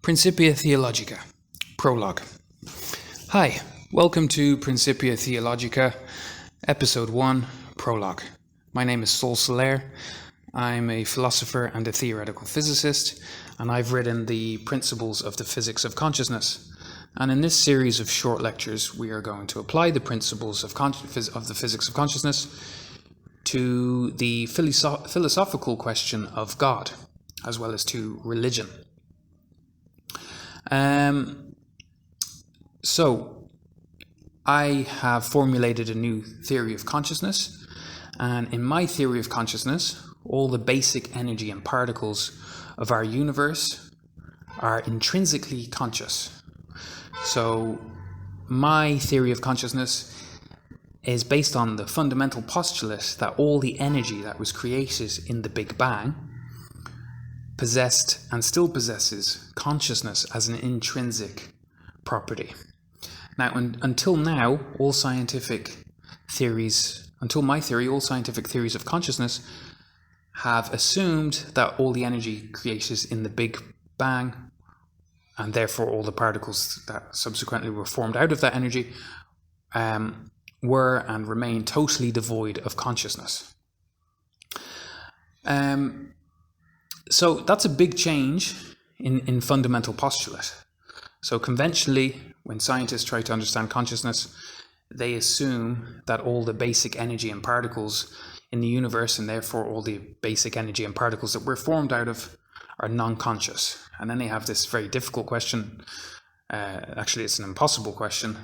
Principia Theologica, Prologue. Hi, welcome to Principia Theologica, Episode 1, Prologue. My name is Sol Soler. I'm a philosopher and a theoretical physicist, and I've written the Principles of the Physics of Consciousness. And in this series of short lectures, we are going to apply the principles of the physics of consciousness to the philosophical question of God, as well as to religion. So I have formulated a new theory of consciousness, and in my theory of consciousness, all the basic energy and particles of our universe are intrinsically conscious. So my theory of consciousness is based on the fundamental postulate that all the energy that was created in the Big Bang possessed and still possesses consciousness as an intrinsic property. Now, until my theory, all scientific theories of consciousness have assumed that all the energy created in the Big Bang, and therefore all the particles that subsequently were formed out of that energy, were and remain totally devoid of consciousness. So that's a big change in fundamental postulate. So conventionally, when scientists try to understand consciousness, they assume that all the basic energy and particles in the universe, and therefore all the basic energy and particles that we're formed out of, are non-conscious. And then they have this very difficult question. Actually, it's an impossible question.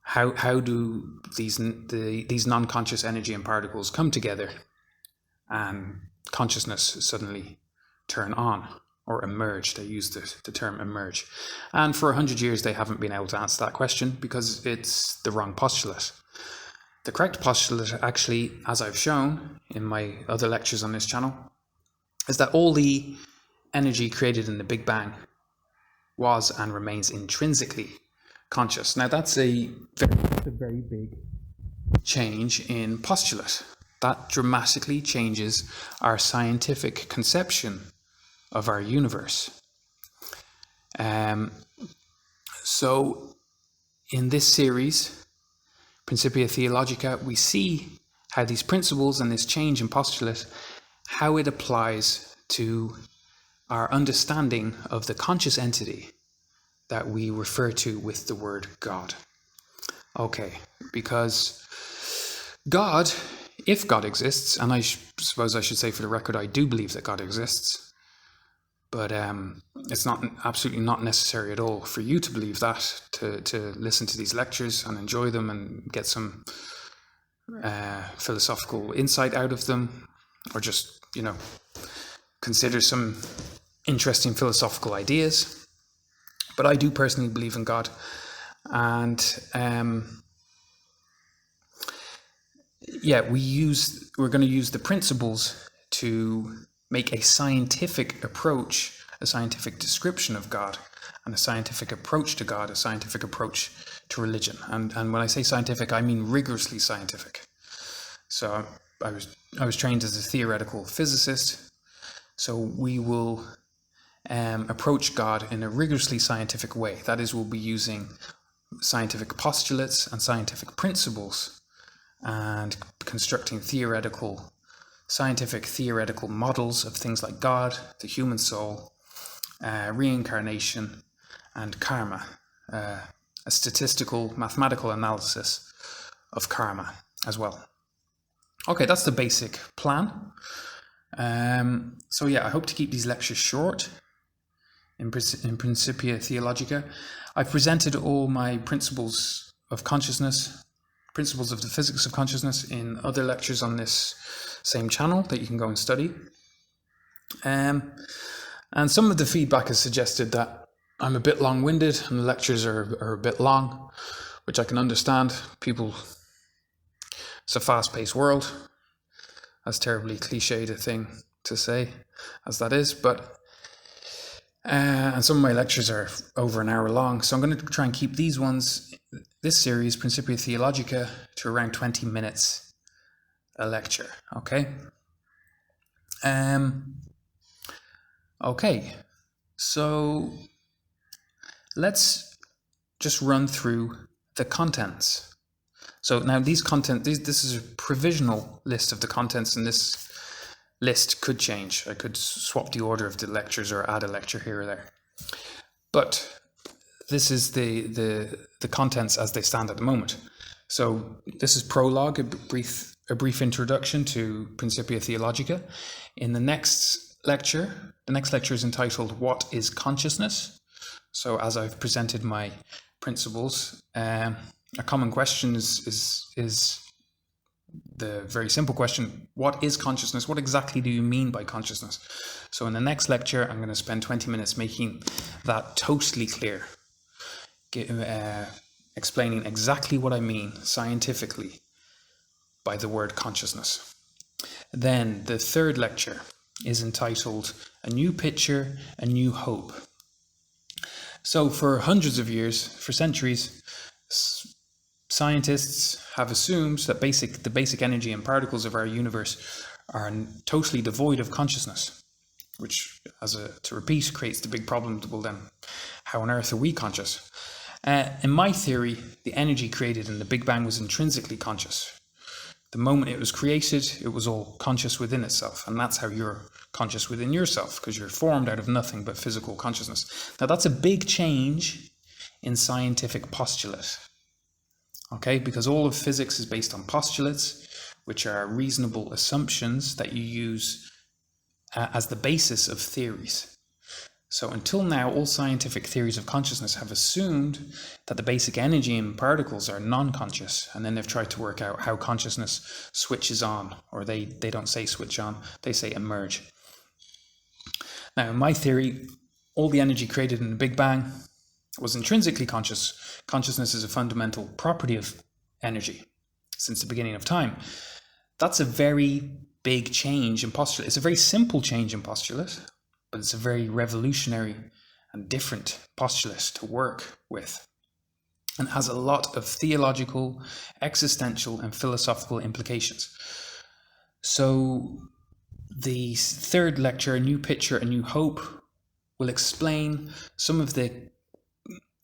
How do these non-conscious energy and particles come together and consciousness suddenly turn on or emerge? They use the term emerge. And for 100 years, they haven't been able to answer that question because it's the wrong postulate. The correct postulate, actually, as I've shown in my other lectures on this channel, is that all the energy created in the Big Bang was and remains intrinsically conscious. Now, that's a very big change in postulate. That dramatically changes our scientific conception of our universe. So in this series, Principia Theologica, we see how these principles and this change in postulate, how it applies to our understanding of the conscious entity that we refer to with the word God. Okay, because God, if God exists, and I suppose I should say for the record, I do believe that God exists, but it's absolutely not necessary at all for you to believe that, to listen to these lectures and enjoy them and get some philosophical insight out of them, or just, consider some interesting philosophical ideas. But I do personally believe in God, and we're going to use the principles to make a scientific approach, a scientific description of God, and a scientific approach to God, a scientific approach to religion. And when I say scientific, I mean rigorously scientific. So I was trained as a theoretical physicist, so we will approach God in a rigorously scientific way. That is, we'll be using scientific postulates and scientific principles and constructing scientific theoretical models of things like God, the human soul, reincarnation, and karma, a statistical, mathematical analysis of karma as well. Okay, that's the basic plan. So I hope to keep these lectures short in Principia Theologica. I've presented all my principles of consciousness, principles of the physics of consciousness, in other lectures on this same channel that you can go and study. And some of the feedback has suggested that I'm a bit long-winded and the lectures are a bit long, which I can understand. It's a fast-paced world. That's terribly cliched a thing to say, as that is, but and some of my lectures are over an hour long, so I'm going to try and keep this series, Principia Theologica, to around 20 minutes a lecture, okay? Okay, So let's just run through the contents. So now this is a provisional list of the contents, and this list could change. I could swap the order of the lectures or add a lecture here or there. But this is the contents as they stand at the moment. So this is Prologue, a brief introduction to Principia Theologica. In the next lecture is entitled What is Consciousness? So as I've presented my principles, a common question is the very simple question, what is consciousness? What exactly do you mean by consciousness? So in the next lecture, I'm going to spend 20 minutes making that totally clear, explaining exactly what I mean scientifically by the word consciousness. Then the third lecture is entitled A New Picture, A New Hope. So for hundreds of years, for centuries, scientists have assumed that the basic energy and particles of our universe are totally devoid of consciousness, which, to repeat, creates the big problem. Well then, how on earth are we conscious? In my theory, the energy created in the Big Bang was intrinsically conscious. The moment it was created, it was all conscious within itself, and that's how you're conscious within yourself, because you're formed out of nothing but physical consciousness. Now that's a big change in scientific postulate. Okay, because all of physics is based on postulates, which are reasonable assumptions that you use as the basis of theories. So until now, all scientific theories of consciousness have assumed that the basic energy in particles are non-conscious, and then they've tried to work out how consciousness switches on, or they don't say switch on, they say emerge. Now, in my theory, all the energy created in the Big Bang was intrinsically conscious. Consciousness is a fundamental property of energy since the beginning of time. That's a very big change in postulate. It's a very simple change in postulate, but it's a very revolutionary and different postulate to work with, and has a lot of theological, existential, and philosophical implications. So the third lecture, A New Picture, A New Hope, will explain some of the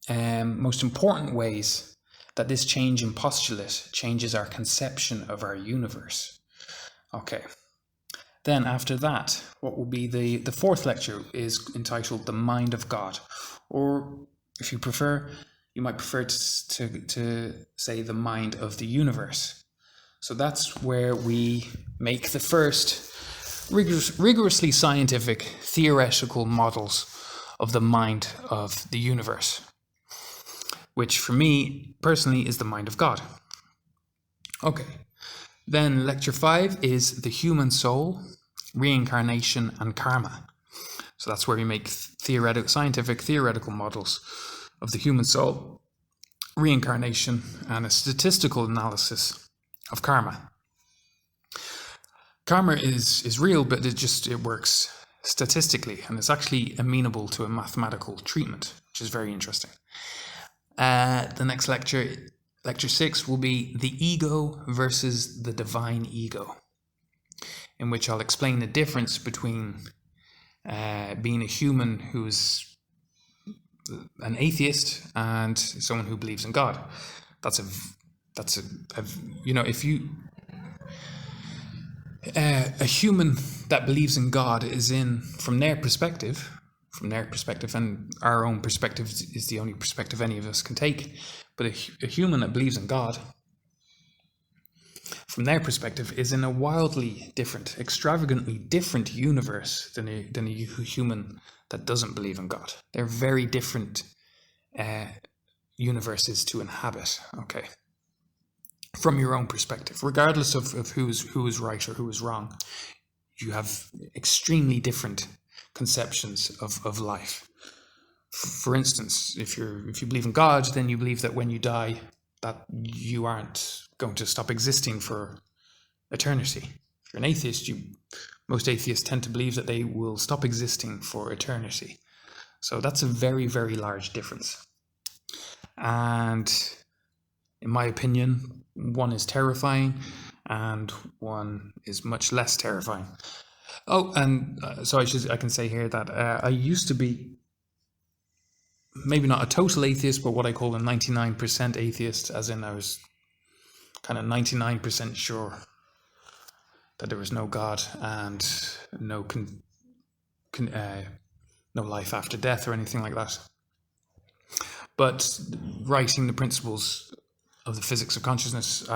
most important ways that this change in postulate changes our conception of our universe. Okay. Then after that, what will be the fourth lecture is entitled The Mind of God, or if you prefer, you might prefer to say the mind of the universe. So that's where we make the first rigorously scientific theoretical models of the mind of the universe, which for me personally is the mind of God. Okay. Then lecture 5 is the human soul, reincarnation, and karma. So that's where we make scientific theoretical models of the human soul, reincarnation, and a statistical analysis of karma. Karma is real, but it works statistically, and it's actually amenable to a mathematical treatment, which is very interesting. The next lecture 6, will be the ego versus the divine ego, in which I'll explain the difference between being a human who's an atheist and someone who believes in God. If you a human that believes in God is from their perspective, and our own perspective is the only perspective any of us can take. But a human that believes in God, from their perspective, is in a wildly different, extravagantly different universe than a human that doesn't believe in God. They're very different universes to inhabit, okay? From your own perspective, regardless of who is right or who is wrong, you have extremely different conceptions of life. For instance, if you believe in God, then you believe that when you die, that you aren't going to stop existing for eternity. If you're an atheist, most atheists tend to believe that they will stop existing for eternity. So that's a very, very large difference. And in my opinion, one is terrifying and one is much less terrifying. Oh, and so I can say here that I used to be maybe not a total atheist, but what I call a 99% atheist, as in I was kind of 99% sure that there was no God and no no life after death or anything like that. But writing the principles of the physics of consciousness,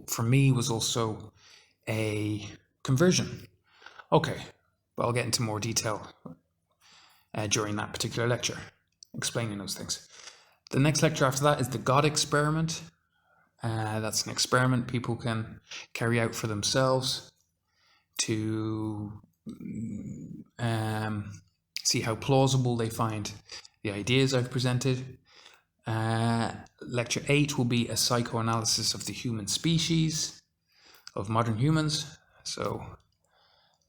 for me, was also a conversion. Okay, but I'll get into more detail during that particular lecture, explaining those things. The next lecture after that is the God experiment. That's an experiment people can carry out for themselves to see how plausible they find the ideas I've presented. Lecture 8 will be a psychoanalysis of the human species, of modern humans. So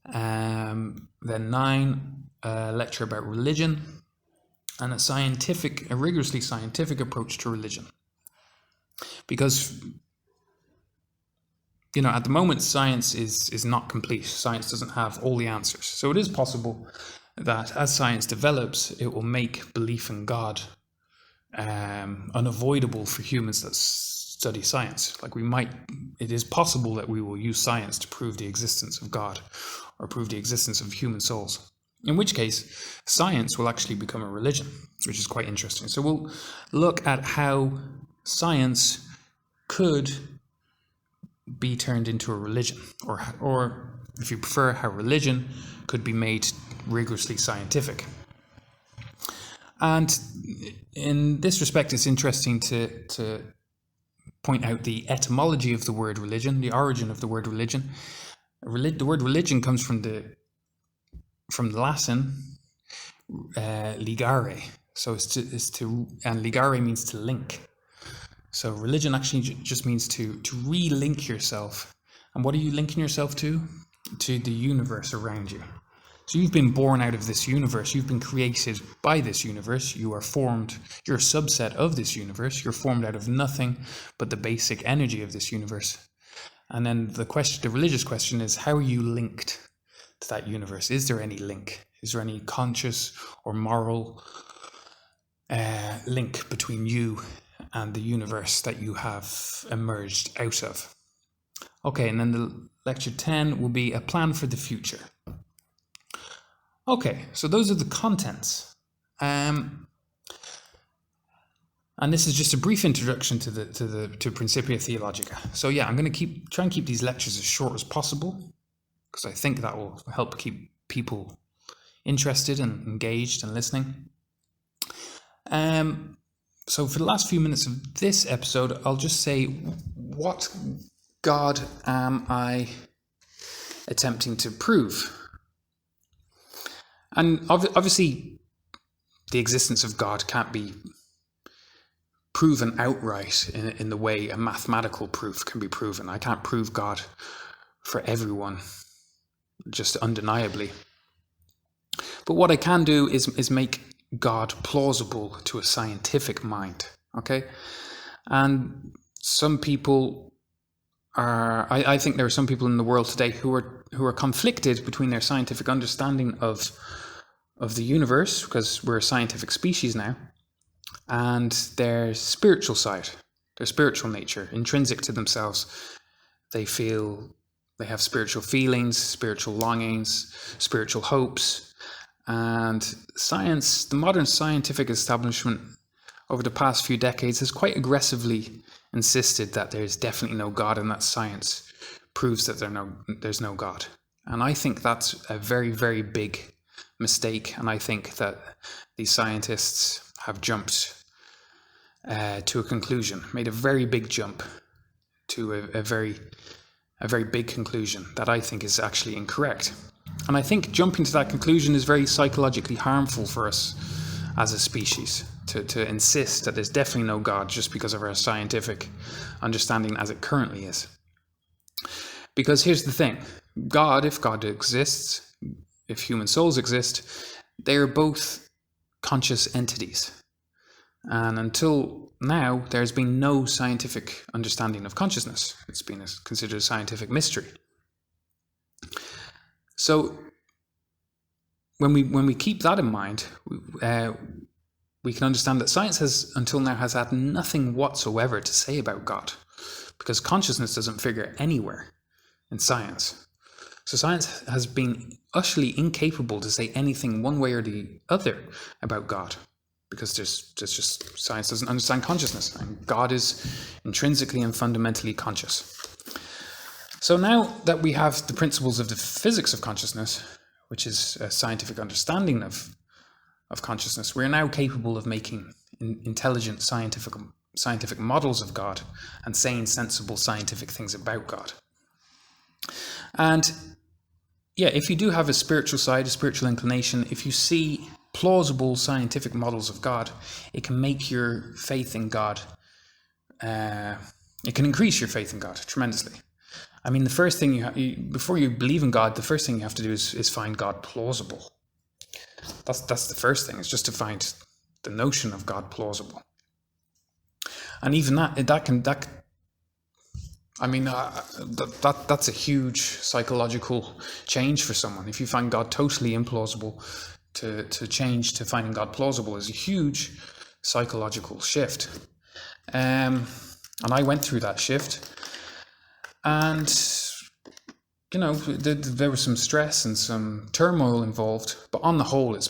then 9, a lecture about religion, and a rigorously scientific approach to religion. Because, at the moment, science is not complete. Science doesn't have all the answers. So it is possible that as science develops, it will make belief in God unavoidable for humans that study science. It is possible that we will use science to prove the existence of God or prove the existence of human souls. In which case, science will actually become a religion, which is quite interesting. So we'll look at how science could be turned into a religion, or if you prefer, how religion could be made rigorously scientific. And in this respect, it's interesting to point out the etymology of the word religion, the origin of the word religion. The word religion comes from the Latin ligare. So and ligare means to link. So religion actually just means to relink yourself. And what are you linking yourself to? To the universe around you. So you've been born out of this universe. You've been created by this universe. You're a subset of this universe. You're formed out of nothing but the basic energy of this universe. And then the religious question is, how are you linked to that universe? Is there any link? Is there any conscious or moral link between you and the universe that you have emerged out of? Okay, and then the lecture 10 will be a plan for the future. Okay, so those are the contents. And this is just a brief introduction to Principia Theologica. So yeah, I'm going to try and keep these lectures as short as possible, because I think that will help keep people interested and engaged and listening. So for the last few minutes of this episode, I'll just say, what God am I attempting to prove? And obviously, the existence of God can't be proven outright in the way a mathematical proof can be proven. I can't prove God for everyone, just undeniably. But what I can do is make God plausible to a scientific mind, okay? And some people I think there are some people in the world today who are conflicted between their scientific understanding of the universe, because we're a scientific species now, and their spiritual side, their spiritual nature, intrinsic to themselves. They have spiritual feelings, spiritual longings, spiritual hopes. And science, the modern scientific establishment over the past few decades has quite aggressively insisted that there's definitely no God, and that science proves that there's no God. And I think that's a very, very big mistake. And I think that these scientists have jumped to a conclusion, made a very big jump to a very big conclusion that I think is actually incorrect. And I think jumping to that conclusion is very psychologically harmful for us as a species, to insist that there's definitely no God just because of our scientific understanding as it currently is. Because here's the thing, if God exists, if human souls exist, they are both conscious entities. And until now, there's been no scientific understanding of consciousness. It's been considered a scientific mystery. So when we keep that in mind, we can understand that science has, until now, has had nothing whatsoever to say about God, because consciousness doesn't figure anywhere in science. So science has been utterly incapable to say anything one way or the other about God, because there's just science doesn't understand consciousness, and God is intrinsically and fundamentally conscious. So now that we have the principles of the physics of consciousness, which is a scientific understanding of consciousness, we're now capable of making intelligent scientific models of God and saying sensible scientific things about God. And yeah, if you do have a spiritual side, a spiritual inclination, if you see plausible scientific models of God, it can make your faith in God, it can increase your faith in God tremendously. I mean, the first thing before you believe in God, the first thing you have to do is find God plausible. That's the first thing, is just to find the notion of God plausible. And even that's a huge psychological change for someone. If you find God totally implausible, to change to finding God plausible is a huge psychological shift. And I went through that shift, and there was some stress and some turmoil involved, but on the whole, it's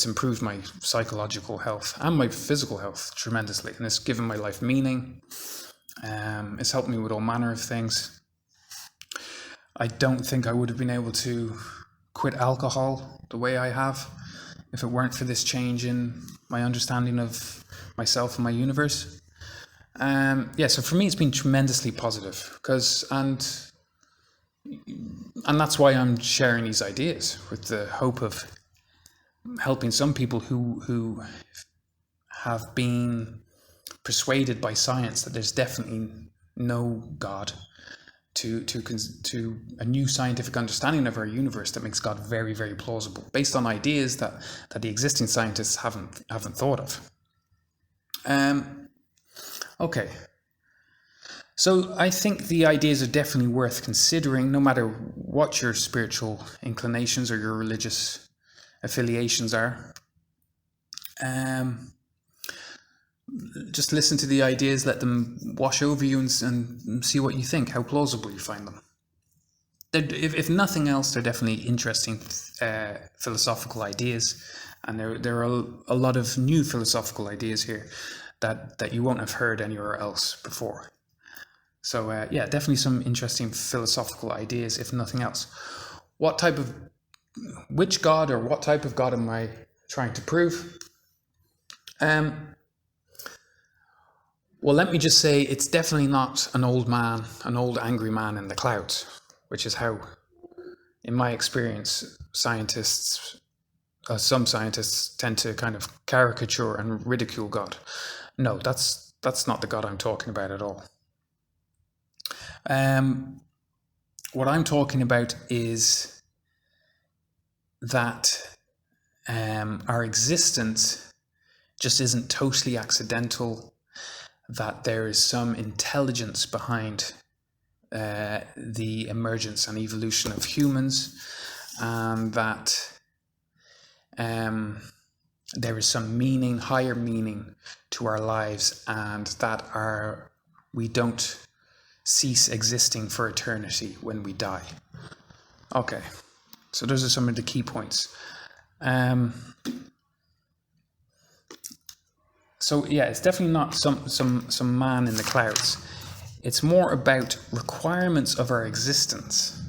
improved my psychological health and my physical health tremendously, and it's given my life meaning. It's helped me with all manner of things. I don't think I would have been able to quit alcohol the way I have if it weren't for this change in my understanding of myself and my universe. So for me, it's been tremendously positive, and that's why I'm sharing these ideas, with the hope of helping some people who have been persuaded by science that there's definitely no God, to a new scientific understanding of our universe that makes God very, very plausible, based on ideas that the existing scientists haven't thought of. Okay. So I think the ideas are definitely worth considering, no matter what your spiritual inclinations or your religious affiliations are. Just listen to the ideas, let them wash over you, and see what you think, how plausible you find them. If nothing else, they're definitely interesting philosophical ideas, and there are a lot of new philosophical ideas here that you won't have heard anywhere else before. So definitely some interesting philosophical ideas, if nothing else. Which God, or what type of God am I trying to prove? Well, let me just say, it's definitely not an old angry man in the clouds, which is how, in my experience, some scientists tend to kind of caricature and ridicule God. No, that's not the God I'm talking about at all. What I'm talking about is that our existence just isn't totally accidental, that there is some intelligence behind the emergence and evolution of humans, and that there is some meaning, higher meaning to our lives, and that we don't cease existing for eternity when we die. Okay, so those are some of the key points. It's definitely not some man in the clouds. It's more about requirements of our existence.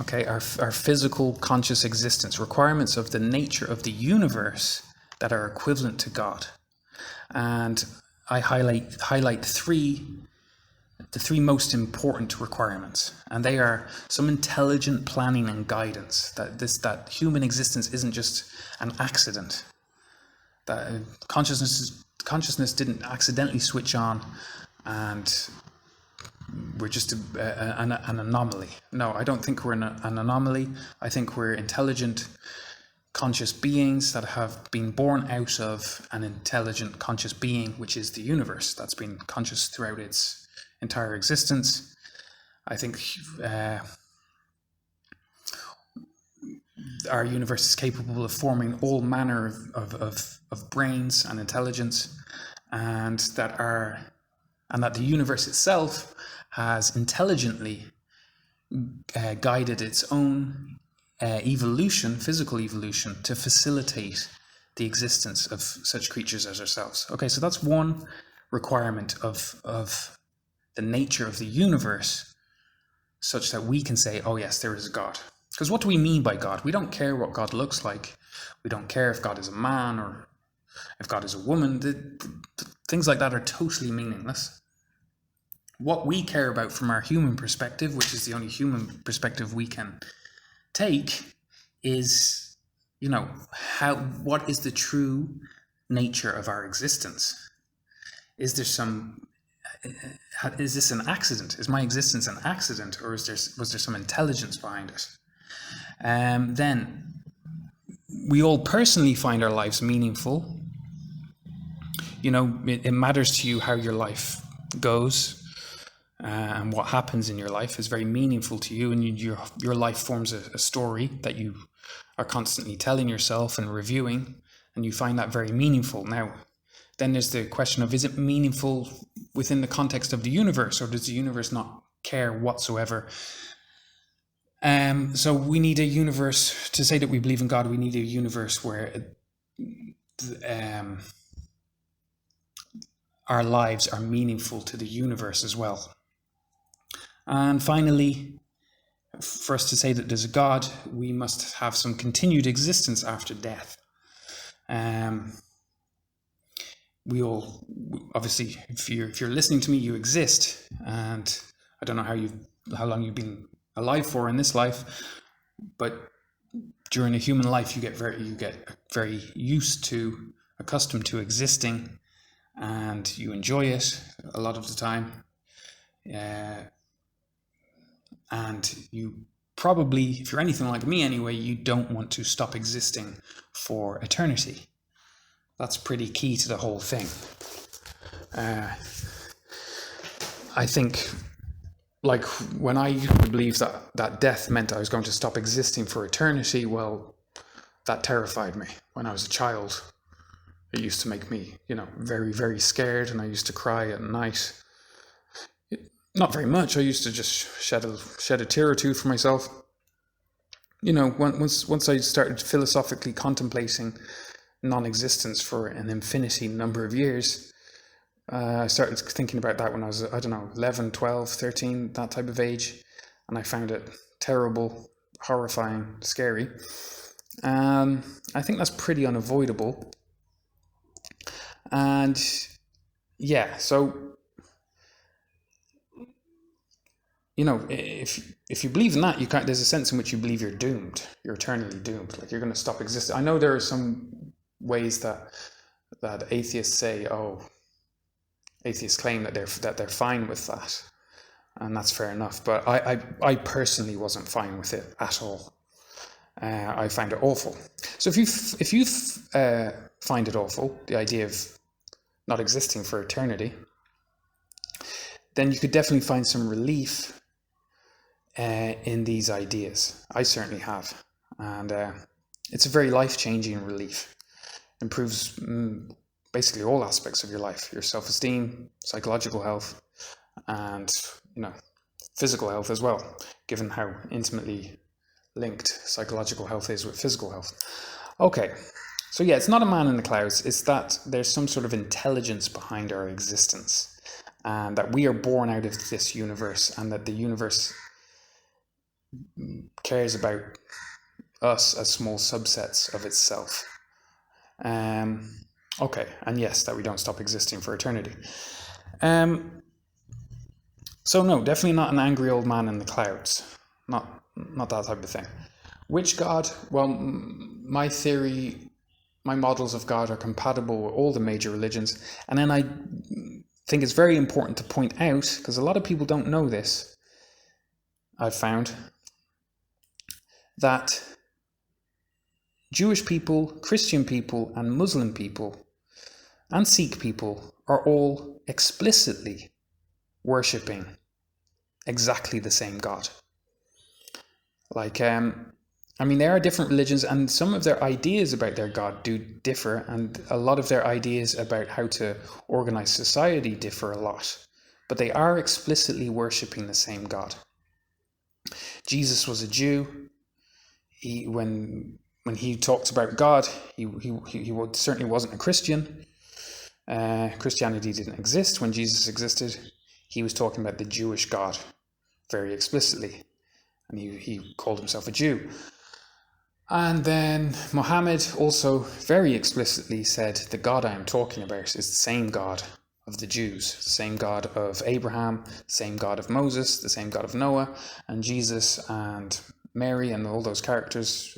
Okay, our physical conscious existence, requirements of the nature of the universe that are equivalent to God. And I highlight the three most important requirements, and they are some intelligent planning and guidance, that human existence isn't just an accident, that consciousness didn't accidentally switch on and we're just an anomaly. No, I don't think we're an anomaly. I think we're intelligent, conscious beings that have been born out of an intelligent, conscious being, which is the universe, that's been conscious throughout its entire existence. I think our universe is capable of forming all manner of brains and intelligence, and that the universe itself has intelligently guided its own evolution, physical evolution, to facilitate the existence of such creatures as ourselves. Okay, so that's one requirement of the nature of the universe, such that we can say, oh yes, there is a God. Because what do we mean by God? We don't care what God looks like. We don't care if God is a man or if God is a woman. Things like that are totally meaningless. What we care about from our human perspective, which is the only human perspective we can take, is, what is the true nature of our existence? Is this an accident? Is my existence an accident, or was there some intelligence behind it? Then we all personally find our lives meaningful. It matters to you how your life goes, and what happens in your life is very meaningful to you, and your life forms a story that you are constantly telling yourself and reviewing, and you find that very meaningful. Now, then there's the question of, is it meaningful within the context of the universe, or does the universe not care whatsoever? So we need a universe, to say that we believe in God, we need a universe where our lives are meaningful to the universe as well. And finally, for us to say that there's a God, we must have some continued existence after death. We all, obviously, if you're listening to me, you exist, and I don't know how long you've been alive for in this life, but during a human life, you get very accustomed to existing, and you enjoy it a lot of the time. And you probably, if you're anything like me anyway, you don't want to stop existing for eternity. That's pretty key to the whole thing. I think, like, when I used to believe that death meant I was going to stop existing for eternity, well, that terrified me. When I was a child, it used to make me, very, very scared, and I used to cry at night. Not very much. I used to just shed a tear or two for myself. Once I started philosophically contemplating non-existence for an infinity number of years, I started thinking about that when I was, 11, 12, 13, that type of age, and I found it terrible, horrifying, scary. I think that's pretty unavoidable. And yeah, so if you believe in that, there's a sense in which you believe you're doomed. You're eternally doomed. Like, you're going to stop existing. I know there are some ways that atheists say, atheists claim that they're fine with that, and that's fair enough. But I personally wasn't fine with it at all. I find it awful. So if you find it awful, the idea of not existing for eternity, then you could definitely find some relief in these ideas. I certainly have, and it's a very life-changing relief. Improves basically all aspects of your life: your self-esteem, psychological health, and physical health as well, given how intimately linked psychological health is with physical health. Okay, so yeah, it's not a man in the clouds. It's that there's some sort of intelligence behind our existence, and that we are born out of this universe, and that the universe cares about us as small subsets of itself. Okay, and yes, that we don't stop existing for eternity. So no, definitely not an angry old man in the clouds. Not that type of thing. Which God? Well, my theory, my models of God are compatible with all the major religions. And then I think it's very important to point out, because a lot of people don't know this, I've found, that Jewish people, Christian people, and Muslim people, and Sikh people are all explicitly worshipping exactly the same God. Like, I mean, there are different religions, and some of their ideas about their God do differ, and a lot of their ideas about how to organize society differ a lot. But they are explicitly worshipping the same God. Jesus was a Jew. When he talks about God, he certainly wasn't a Christian. Christianity didn't exist when Jesus existed. He was talking about the Jewish God very explicitly, and he called himself a Jew. And then Muhammad also very explicitly said, the God I am talking about is the same God of the Jews, the same God of Abraham, the same God of Moses, the same God of Noah, and Jesus and Mary and all those characters,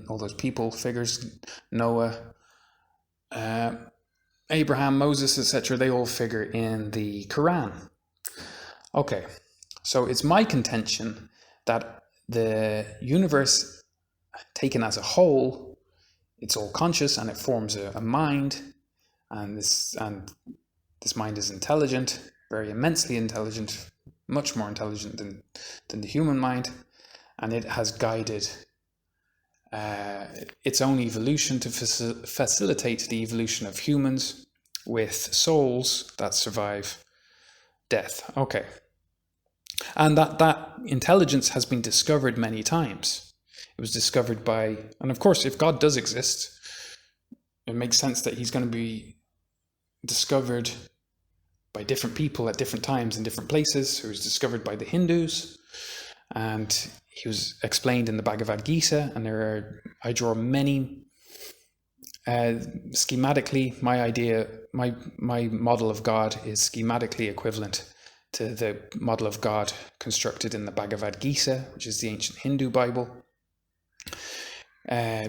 all those people, figures, Noah, Abraham, Moses, etc., they all figure in the Quran. Okay, so it's my contention that the universe taken as a whole, it's all conscious and it forms a mind, and this mind is intelligent, very immensely intelligent, much more intelligent than the human mind, and it has guided its own evolution to facilitate the evolution of humans with souls that survive death. Okay. And that intelligence has been discovered many times. It was discovered by, and of course, if God does exist, it makes sense that he's going to be discovered by different people at different times in different places. He was discovered by the Hindus, and he was explained in the Bhagavad Gita, and I draw many, schematically, my model of God is schematically equivalent to the model of God constructed in the Bhagavad Gita, which is the ancient Hindu Bible.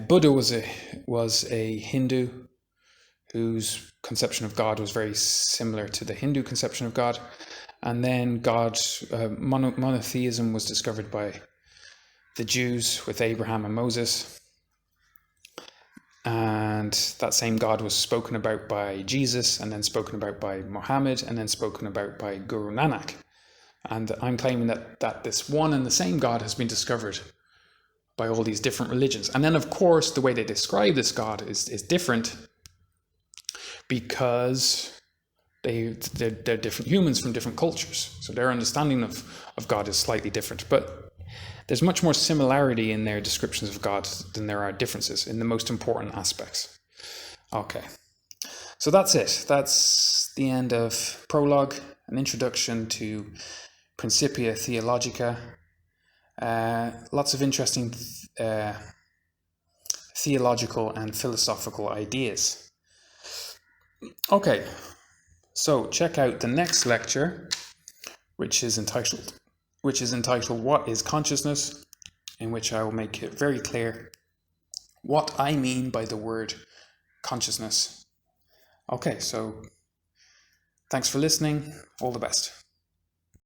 Buddha was a Hindu whose conception of God was very similar to the Hindu conception of God. And then monotheism was discovered by the Jews with Abraham and Moses. And that same God was spoken about by Jesus, and then spoken about by Muhammad, and then spoken about by Guru Nanak. And I'm claiming that this one and the same God has been discovered by all these different religions. And then, of course, the way they describe this God is different, because they're different humans from different cultures. So their understanding of God is slightly different. But there's much more similarity in their descriptions of God than there are differences in the most important aspects. Okay. So that's it. That's the end of Prologue, an introduction to Principia Theologica. Lots of interesting theological and philosophical ideas. Okay, so check out the next lecture, which is entitled What is Consciousness?, in which I will make it very clear what I mean by the word consciousness. Okay, so thanks for listening. All the best.